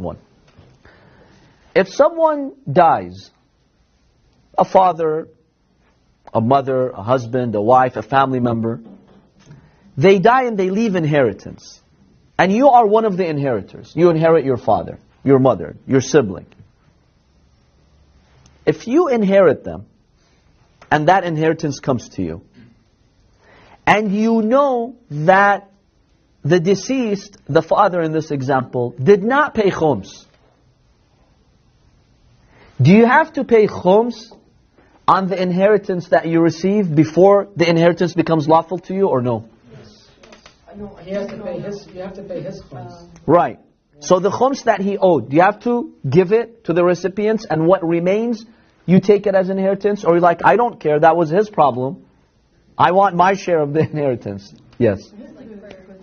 one. If someone dies, a father, a mother, a husband, a wife, a family member, they die and they leave inheritance. And you are one of the inheritors. You inherit your father, your mother, your sibling. If you inherit them, and that inheritance comes to you, and you know that the deceased, the father in this example, did not pay khums, do you have to pay khums on the inheritance that you receive before the inheritance becomes lawful to you, or no? Yes. No, he has to pay his. You have to pay his khums. Right. So the khums that he owed, do you have to give it to the recipients, and what remains, you take it as inheritance? Or you're like, I don't care, that was his problem. I want my share of the inheritance. Yes.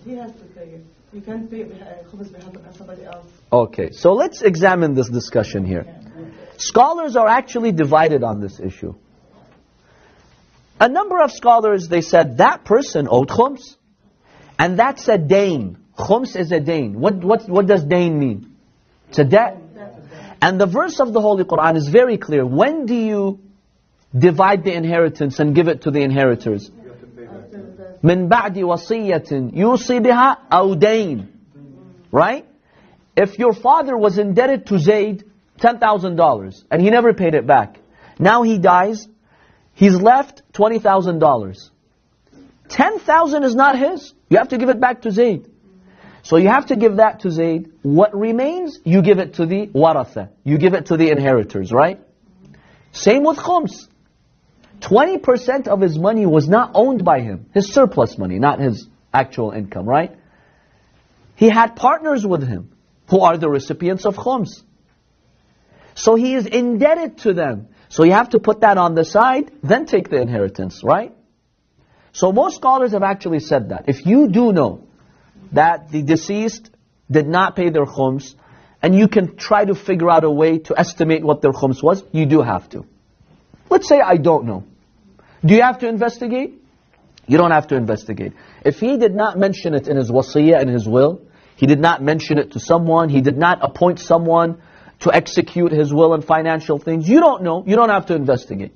He has to pay it. You can't pay khums behalf of somebody else. Okay, so let's examine this discussion here. Scholars are actually divided on this issue. A number of scholars, they said that person owed khums, and that's a dain. Khums is a dain. What does dain mean? It's a debt. And the verse of the Holy Quran is very clear. When do you divide the inheritance and give it to the inheritors? من بعد وصية يوصي بها أو دين. Right? If your father was indebted to Zayd $10,000 and he never paid it back, now he dies, he's left $20,000. 10,000 is not his. You have to give it back to Zayd. So you have to give that to Zayd. What remains, you give it to the waratha. You give it to the inheritors, right? Same with khums. 20% of his money was not owned by him. His surplus money, not his actual income, right? He had partners with him who are the recipients of khums. So he is indebted to them. So you have to put that on the side, then take the inheritance, right? So most scholars have actually said that. If you do know that the deceased did not pay their khums, and you can try to figure out a way to estimate what their khums was, you do have to. Let's say I don't know. Do you have to investigate? You don't have to investigate. If he did not mention it in his wasiyah, in his will, he did not mention it to someone, he did not appoint someone to execute his will and financial things, you don't know, you don't have to investigate.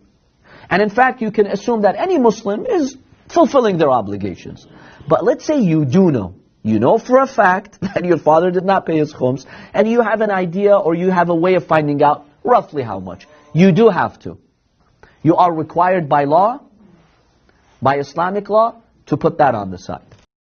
And in fact, you can assume that any Muslim is fulfilling their obligations. But let's say you do know. You know for a fact that your father did not pay his khums, and you have an idea or you have a way of finding out roughly how much. You do have to. You are required by law, by Islamic law, to put that on the side.